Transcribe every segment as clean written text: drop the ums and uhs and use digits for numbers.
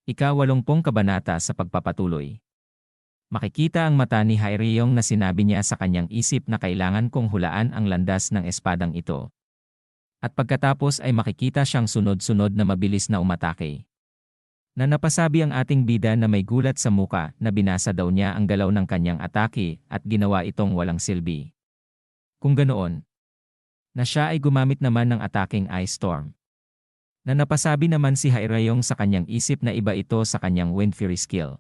Ika-80 kabanata sa pagpapatuloy. Makikita ang mata ni Hyriong na sinabi niya sa kanyang isip na kailangan kong hulaan ang landas ng espadang ito. At pagkatapos ay makikita siyang sunod-sunod na mabilis na umatake. Na napasabi ang ating bida na may gulat sa muka na binasa daw niya ang galaw ng kanyang atake at ginawa itong walang silbi. Kung ganoon, na siya ay gumamit naman ng ataking Ice Storm. Na napasabi naman si Hyriong sa kanyang isip na iba ito sa kanyang Wind Fury skill.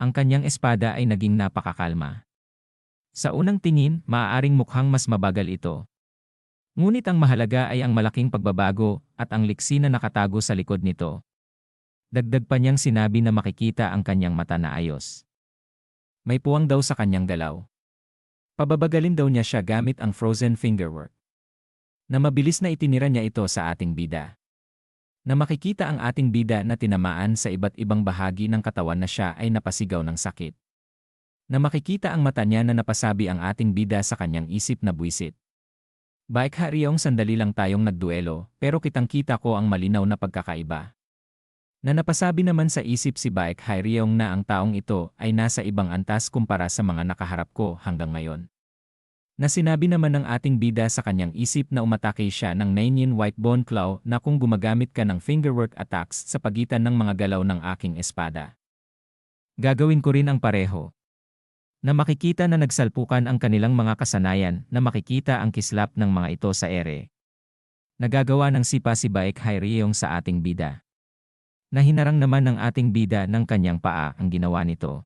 Ang kanyang espada ay naging napakakalma. Sa unang tingin, maaaring mukhang mas mabagal ito. Ngunit ang mahalaga ay ang malaking pagbabago at ang liksi na nakatago sa likod nito. Dagdag pa niyang sinabi na makikita ang kanyang mata na ayos. May puwang daw sa kanyang galaw. Pababagalin daw niya siya gamit ang frozen fingerwork. Na mabilis na itinira niya ito sa ating bida. Na makikita ang ating bida na tinamaan sa iba't ibang bahagi ng katawan na siya ay napasigaw ng sakit. Na makikita ang mata niya na napasabi ang ating bida sa kanyang isip na buwisit. Baik Hyriong, sandali lang tayong nagduelo, pero kitang-kita ko ang malinaw na pagkakaiba. Na napasabi naman sa isip si Baik Hyriong na ang taong ito ay nasa ibang antas kumpara sa mga nakaharap ko hanggang ngayon. Na sinabi naman ng ating bida sa kanyang isip na umatake siya ng Nainian White Bone Claw na kung gumagamit ka ng fingerwork attacks sa pagitan ng mga galaw ng aking espada. Gagawin ko rin ang pareho. Na makikita na nagsalpukan ang kanilang mga kasanayan, na makikita ang kislap ng mga ito sa ere. Nagagawa ng sipa si Baek Hyriong sa ating bida. Na hinarang naman ng ating bida ng kanyang paa ang ginawa nito.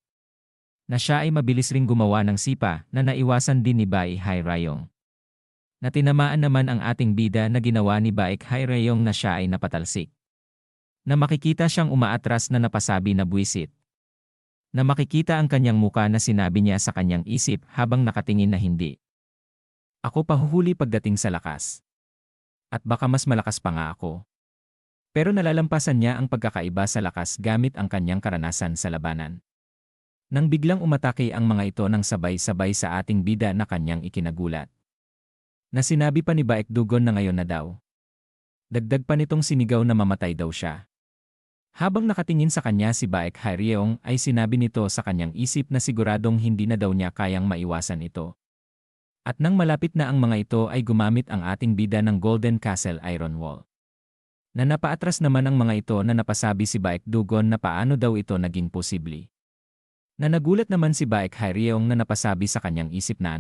Na siya ay mabilis ring gumawa ng sipa na naiwasan din ni Baek Hyriong. Na tinamaan naman ang ating bida na ginawa ni Baek Hyriong na siya ay napatalsik. Na makikita siyang umaatras na napasabi na buwisit. Na makikita ang kanyang muka na sinabi niya sa kanyang isip habang nakatingin na hindi. Ako pahuhuli pagdating sa lakas. At baka mas malakas pa nga ako. Pero nalalampasan niya ang pagkakaiba sa lakas gamit ang kanyang karanasan sa labanan. Nang biglang umatake ang mga ito ng sabay-sabay sa ating bida na kanyang ikinagulat. Na sinabi pa ni Baek Dugon na ngayon na daw. Dagdag pa nitong sinigaw na mamatay daw siya. Habang nakatingin sa kanya si Baek Hyriong ay sinabi nito sa kanyang isip na siguradong hindi na daw niya kayang maiwasan ito. At nang malapit na ang mga ito ay gumamit ang ating bida ng Golden Castle Iron Wall. Na napaatras naman ang mga ito na napasabi si Baek Dugon na paano daw ito naging posible. Na nagulat naman si Baek Hyriong na napasabi sa kanyang isip na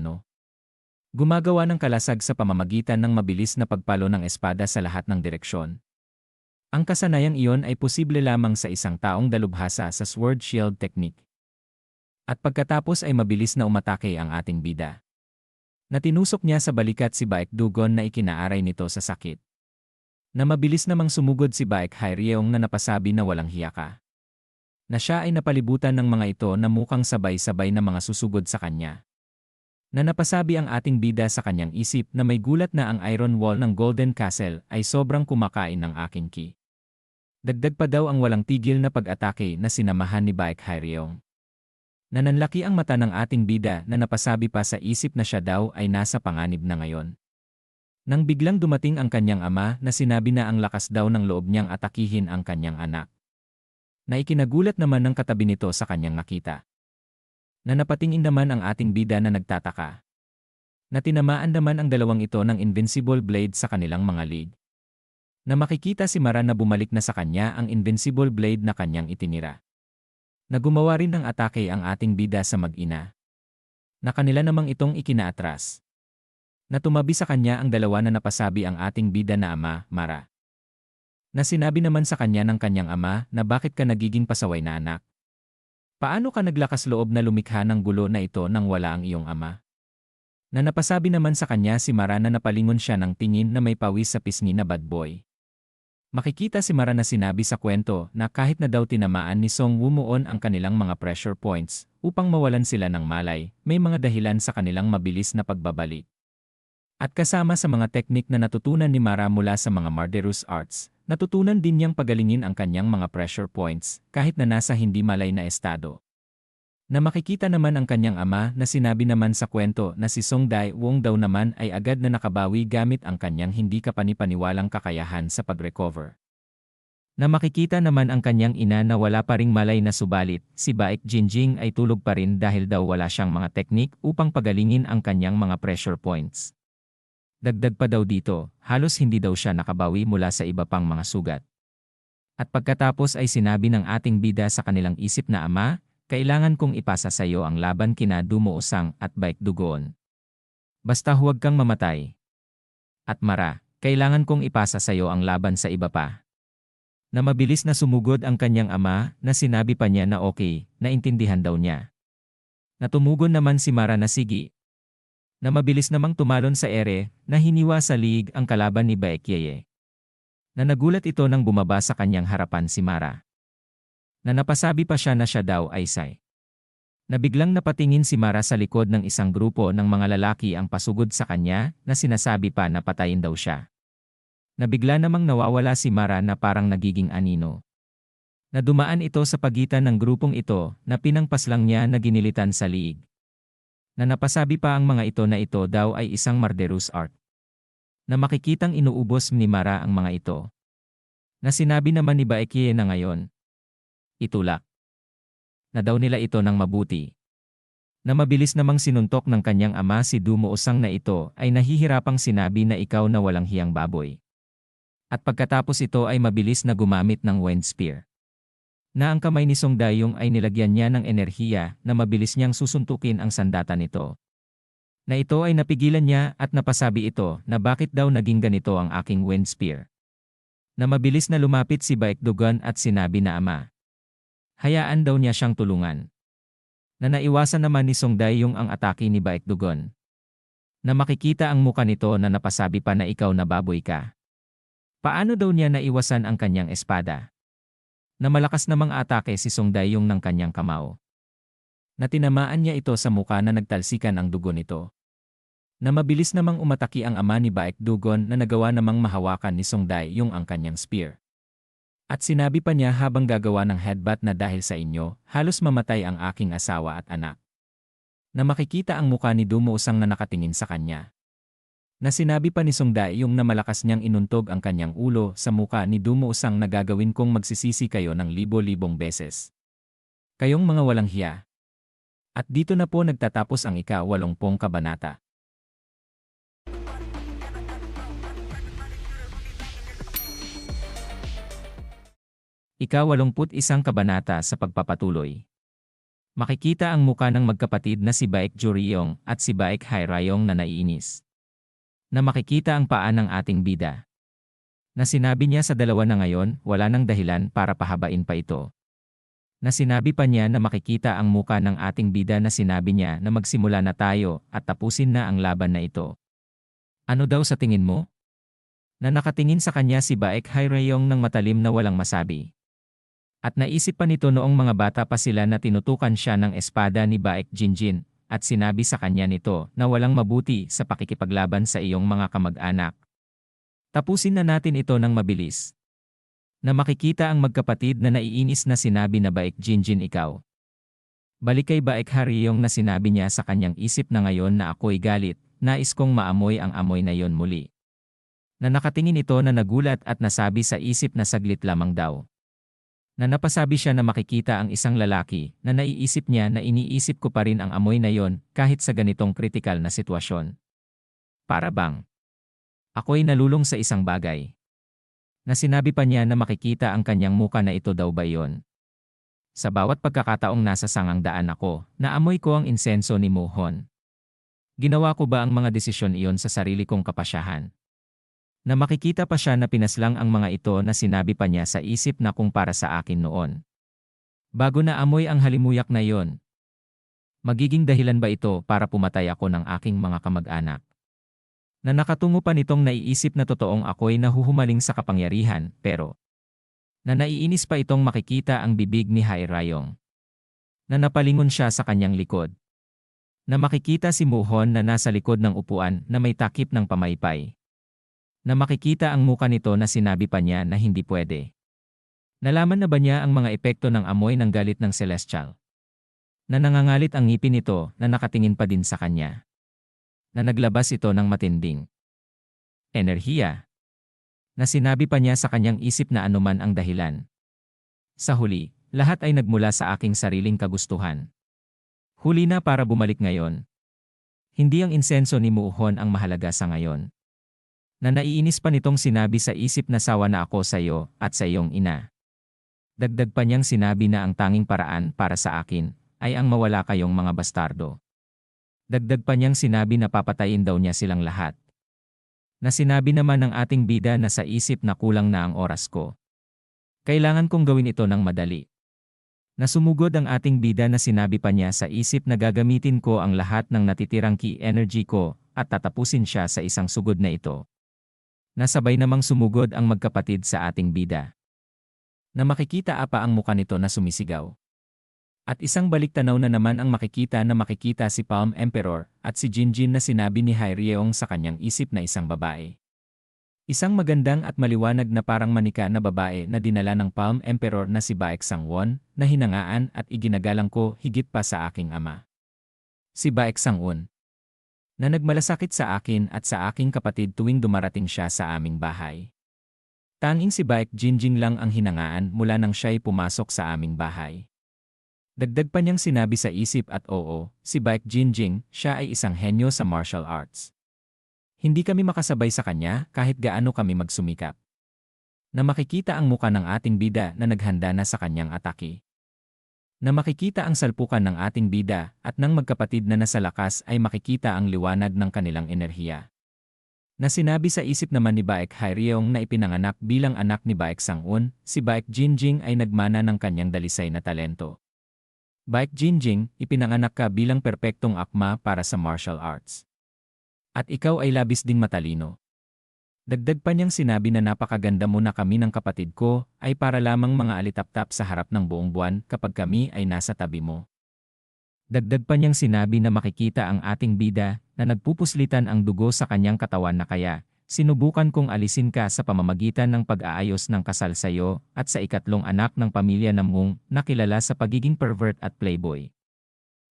gumagawa ng kalasag sa pamamagitan ng mabilis na pagpalo ng espada sa lahat ng direksyon. Ang kasanayang iyon ay posible lamang sa isang taong dalubhasa sa Sword Shield Technique. At pagkatapos ay mabilis na umatake ang ating bida. Na tinusok niya sa balikat si Baek Dugon na ikinaaray nito sa sakit. Na mabilis namang sumugod si Baek Hyriong na napasabi na walang hiya ka. Na siya ay napalibutan ng mga ito na mukhang sabay-sabay na mga susugod sa kanya. Na napasabi ang ating bida sa kanyang isip na may gulat na ang iron wall ng Golden Castle ay sobrang kumakain ng aking ki. Dagdag pa daw ang walang tigil na pag-atake na sinamahan ni Baek Hyriong. Na nanlaki ang mata ng ating bida na napasabi pa sa isip na siya daw ay nasa panganib na ngayon. Nang biglang dumating ang kanyang ama na sinabi na ang lakas daw ng loob niyang atakihin ang kanyang anak. Na ikinagulat naman ng katabi nito sa kanyang nakita. Na napatingin naman ang ating bida na nagtataka. Na tinamaan naman ang dalawang ito ng invincible blade sa kanilang mga lig. Na makikita si Mara na bumalik na sa kanya ang invincible blade na kanyang itinira. Na gumawa rin ng atake ang ating bida sa mag-ina. Na kanila namang itong ikinaatras. Na tumabi sa kanya ang dalawa na napasabi ang ating bida na ama, Mara. Na sinabi naman sa kanya ng kanyang ama na bakit ka nagiging pasaway na anak? Paano ka naglakas loob na lumikha ng gulo na ito nang wala ang iyong ama? Na napasabi naman sa kanya si Mara na napalingon siya ng tingin na may pawis sa pisngi na bad boy. Makikita si Mara na sinabi sa kwento na kahit na daw tinamaan ni Song Wumuon ang kanilang mga pressure points upang mawalan sila ng malay, may mga dahilan sa kanilang mabilis na pagbabalik. At kasama sa mga teknik na natutunan ni Mara mula sa mga Marderous Arts, natutunan din niyang pagalingin ang kanyang mga pressure points kahit na nasa hindi malay na estado. Na makikita naman ang kanyang ama na sinabi naman sa kwento na si Song Dai Wong daw naman ay agad na nakabawi gamit ang kanyang hindi kapanipaniwalang kakayahan sa pag-recover. Na makikita naman ang kanyang ina na wala pa ring malay na subalit, si Baek Jinjing ay tulog pa rin dahil daw wala siyang mga teknik upang pagalingin ang kanyang mga pressure points. Dagdag pa daw dito, halos hindi daw siya nakabawi mula sa iba pang mga sugat. At pagkatapos ay sinabi ng ating bida sa kanilang isip na ama, kailangan kong ipasa sa iyo ang laban kina Dumo Usang at Baek Dugon. Basta huwag kang mamatay. At Mara, kailangan kong ipasa sa iyo ang laban sa iba pa. Na mabilis na sumugod ang kanyang ama na sinabi pa niya na okay, naintindihan daw niya. Natumugon naman si Mara na sige. Na mabilis namang tumalon sa ere na hiniwa sa liig ang kalaban ni Baek Yeye. Na nagulat ito nang bumaba sa kanyang harapan si Mara. Na napasabi pa siya na siya daw ay Sai. Na biglang napatingin si Mara sa likod ng isang grupo ng mga lalaki ang pasugod sa kanya na sinasabi pa na patayin daw siya. Na bigla namang nawawala si Mara na parang nagiging anino. Na dumaan ito sa pagitan ng grupong ito na pinangpas lang niya na ginilitan sa liig. Na napasabi pa ang mga ito na ito daw ay isang murderous art. Na makikitang inuubos ni Mara ang mga ito. Na sinabi naman ni Baekye na ngayon, itulak. Na daw nila ito ng mabuti. Na mabilis namang sinuntok ng kanyang ama si Dumo Usang na ito ay nahihirapang sinabi na ikaw na walang hiyang baboy. At pagkatapos ito ay mabilis na gumamit ng wind spear. Na ang kamay ni Song Dayong ay nilagyan niya ng enerhiya na mabilis niyang susuntukin ang sandata nito. Na ito ay napigilan niya at napasabi ito na bakit daw naging ganito ang aking wind spear. Na mabilis na lumapit si Baek Dugon at sinabi na ama. Hayaan daw niya siyang tulungan. Na naiwasan naman ni Song Dayong ang atake ni Baek Dugon. Na makikita ang muka nito na napasabi pa na ikaw na baboy ka. Paano daw niya naiwasan ang kanyang espada? Na malakas namang atake si Song Dayong ng kanyang kamao. Na tinamaan niya ito sa muka na nagtalsikan ang dugo nito. Na mabilis namang umataki ang ama ni Baek Dugon na nagawa namang mahawakan ni Song Dayong ang kanyang spear. At sinabi pa niya habang gagawa ng headbutt na dahil sa inyo, halos mamatay ang aking asawa at anak. Na makikita ang muka ni Dumo Usang na nakatingin sa kanya. Na sinabi pa ni Song Dayong na malakas niyang inuntog ang kanyang ulo sa muka ni Dumo Usang na gagawin kong magsisisi kayo ng libo-libong beses. Kayong mga walang hiya. At dito na po nagtatapos ang ika-80 kabanata. Ika-81 kabanata sa pagpapatuloy. Makikita ang muka ng magkapatid na si Baek Joryong at si Baek Hairayong na naiinis. Na makikita ang paa ng ating bida. Na sinabi niya sa dalawa na ngayon, wala nang dahilan para pahabain pa ito. Na sinabi pa niya na makikita ang muka ng ating bida na sinabi niya na magsimula na tayo at tapusin na ang laban na ito. Ano daw sa tingin mo? Na nakatingin sa kanya si Baek Hairayong ng matalim na walang masabi. At naisip pa nito noong mga bata pa sila na tinutukan siya ng espada ni Baek Jinjin. At sinabi sa kanya nito na walang mabuti sa pakikipaglaban sa iyong mga kamag-anak. Tapusin na natin ito ng mabilis. Na makikita ang magkapatid na naiinis na sinabi na Baek Jinjin ikaw. Balik kay Baek Hairayong na sinabi niya sa kanyang isip na ngayon na ako'y galit, nais kong maamoy ang amoy na yon muli. Na nakatingin ito na nagulat at nasabi sa isip na saglit lamang daw. Na napasabi siya na makikita ang isang lalaki na naiisip niya na iniisip ko pa rin ang amoy na yon kahit sa ganitong kritikal na sitwasyon. Para bang ako'y nalulung sa isang bagay. Na sinabi pa niya na makikita ang kanyang muka na ito daw ba yon. Sa bawat pagkakataong nasa sangang daan ako, naamoy ko ang insenso ni Mohon. Ginawa ko ba ang mga desisyon iyon sa sarili kong kapasyahan? Na makikita pa siya na pinaslang ang mga ito na sinabi pa niya sa isip na kung para sa akin noon. Bago na amoy ang halimuyak na yon. Magiging dahilan ba ito para pumatay ako ng aking mga kamag-anak? Na nakatungo pa nitong naiisip na totoong ako'y nahuhumaling sa kapangyarihan, pero na naiinis pa itong makikita ang bibig ni Hairayong. Na napalingon siya sa kanyang likod. Na makikita si Mohon na nasa likod ng upuan na may takip ng pamaypay. Na makikita ang muka nito na sinabi pa niya na hindi pwede. Nalaman na ba niya ang mga epekto ng amoy ng galit ng Celestial? Na nangangalit ang ngipin nito na nakatingin pa din sa kanya. Na naglabas ito ng matinding enerhiya. Na sinabi pa niya sa kanyang isip na anuman ang dahilan. Sa huli, lahat ay nagmula sa aking sariling kagustuhan. Huli na para bumalik ngayon. Hindi ang insenso ni Muuhon ang mahalaga sa ngayon. Na naiinis pa nitong sinabi sa isip na sawa na ako sa iyo at sa iyong ina. Dagdag pa niyang sinabi na ang tanging paraan para sa akin ay ang mawala kayong mga bastardo. Dagdag pa niyang sinabi na papatayin daw niya silang lahat. Na sinabi naman ng ating bida na sa isip na kulang na ang oras ko. Kailangan kong gawin ito ng madali. Na sumugod ang ating bida na sinabi pa niya sa isip na gagamitin ko ang lahat ng natitirang key energy ko at tatapusin siya sa isang sugod na ito. Nasabay namang sumugod ang magkapatid sa ating bida. Na makikita apa ang muka nito na sumisigaw. At isang baliktanaw na naman ang makikita si Palm Emperor at si Jinjin na sinabi ni Hairyeong sa kanyang isip na isang babae. Isang magandang at maliwanag na parang manika na babae na dinala ng Palm Emperor na si Baek Sangwon na hinangaan at iginagalang ko higit pa sa aking ama. Si Baek Sangwon. Na nagmalasakit sa akin at sa aking kapatid tuwing dumarating siya sa aming bahay. Tanging si Baek Jinjing lang ang hinangaan mula nang siya'y pumasok sa aming bahay. Dagdag pa niyang sinabi sa isip at oo, si Baek Jinjing, siya ay isang henyo sa martial arts. Hindi kami makasabay sa kanya kahit gaano kami magsumikap. Na makikita ang muka ng ating bida na naghanda na sa kanyang atake. Na makikita ang salpukan ng ating bida at ng magkapatid na nasa lakas ay makikita ang liwanag ng kanilang enerhiya. Na sinabi sa isip naman ni Baek Hairyeong na ipinanganak bilang anak ni Baek Sangwon, si Baek Jinjing ay nagmana ng kanyang dalisay na talento. Baek Jinjing, ipinanganak ka bilang perpektong akma para sa martial arts. At ikaw ay labis ding matalino. Dagdag pa niyang sinabi na napakaganda mo na kami ng kapatid ko ay para lamang mga alitaptap sa harap ng buong buwan kapag kami ay nasa tabi mo. Dagdag pa niyang sinabi na makikita ang ating bida na nagpupuslitan ang dugo sa kanyang katawan na kaya sinubukan kong alisin ka sa pamamagitan ng pag-aayos ng kasal sa iyo at sa ikatlong anak ng pamilya na Mung na kilala sa pagiging pervert at playboy.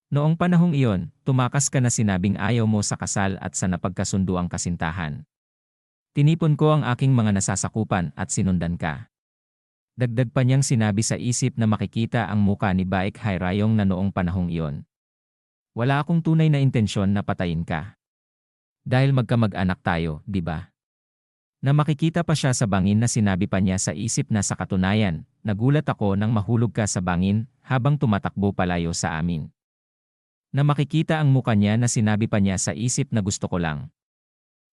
Noong panahong iyon, tumakas ka na sinabing ayaw mo sa kasal at sa napagkasunduang kasintahan. Tinipon ko ang aking mga nasasakupan at sinundan ka. Dagdag pa niyang sinabi sa isip na makikita ang muka ni Baek Hairyeong na noong panahong iyon. Wala akong tunay na intensyon na patayin ka. Dahil magkamag-anak tayo, di ba? Na makikita pa siya sa bangin na sinabi pa niya sa isip na sa katunayan, nagulat ako nang mahulog ka sa bangin habang tumatakbo palayo sa amin. Na makikita ang muka niya na sinabi pa niya sa isip na gusto ko lang.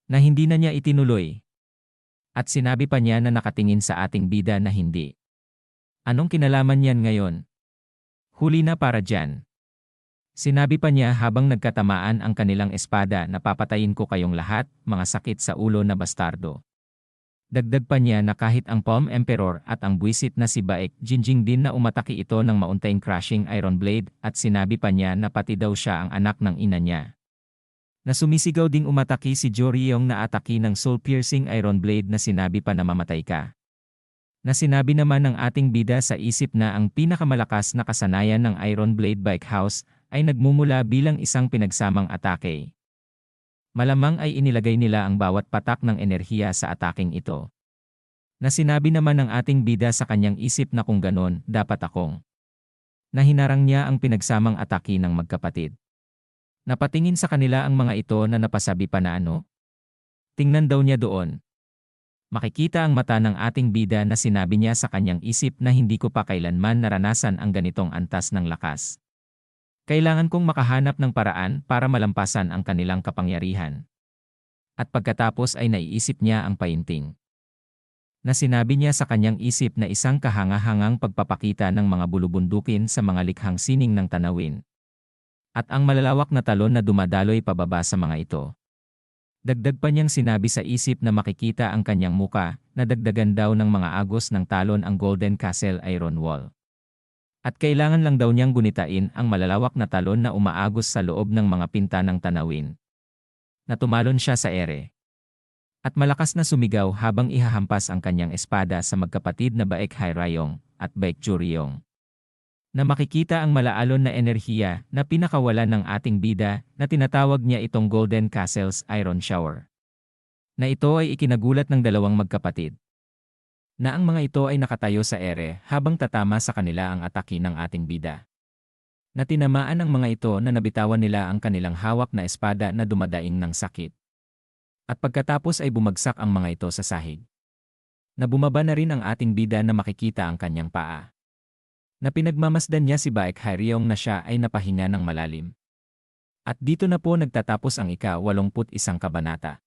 Na hindi na niya itinuloy. At sinabi pa niya na nakatingin sa ating bida na hindi. Anong kinalaman niyan ngayon? Huli na para dyan. Sinabi pa niya habang nagkatamaan ang kanilang espada na papatayin ko kayong lahat, mga sakit sa ulo na bastardo. Dagdag pa niya na kahit ang Palm Emperor at ang buwisit na si Baek Jinjing din na umatake ito ng mauntaing crashing iron blade at sinabi pa niya na pati daw siya ang anak ng ina niya. Na sumisigaw ding umatake si Joryong na atake ng soul-piercing iron blade na sinabi pa na mamatay ka. Na sinabi naman ng ating bida sa isip na ang pinakamalakas na kasanayan ng Iron Blade Bike House ay nagmumula bilang isang pinagsamang atake. Malamang ay inilagay nila ang bawat patak ng enerhiya sa ataking ito. Na sinabi naman ng ating bida sa kanyang isip na kung ganon, dapat akong. Na hinarang niya ang pinagsamang atake ng magkapatid. Napatingin sa kanila ang mga ito na napasabi pa na ano? Tingnan daw niya doon. Makikita ang mata ng ating bida na sinabi niya sa kanyang isip na hindi ko pa kailanman naranasan ang ganitong antas ng lakas. Kailangan kong makahanap ng paraan para malampasan ang kanilang kapangyarihan. At pagkatapos ay naiisip niya ang painting. Na sinabi niya sa kanyang isip na isang kahanga-hangang pagpapakita ng mga bulubundukin sa mga likhang sining ng tanawin. At ang malalawak na talon na dumadaloy pababa sa mga ito. Dagdag pa niyang sinabi sa isip na makikita ang kanyang muka na dagdagan daw ng mga agos ng talon ang Golden Castle Iron Wall. At kailangan lang daw niyang gunitain ang malalawak na talon na umaagos sa loob ng mga pinta ng tanawin. Na tumalon siya sa ere. At malakas na sumigaw habang ihahampas ang kanyang espada sa magkapatid na Baek Hairyeong at Baek Joryong. Na makikita ang malaalon na enerhiya na pinakawalan ng ating bida na tinatawag niya itong Golden Castle's Iron Shower. Na ito ay ikinagulat ng dalawang magkapatid. Na ang mga ito ay nakatayo sa ere habang tatama sa kanila ang atake ng ating bida. Na tinamaan ang mga ito na nabitawan nila ang kanilang hawak na espada na dumadaing ng sakit. At pagkatapos ay bumagsak ang mga ito sa sahig. Na bumaba na rin ang ating bida na makikita ang kanyang paa. Na pinagmamasdan niya si Baek Hairyong na siya ay napahinga ng malalim. At dito na po nagtatapos ang ika-81 kabanata.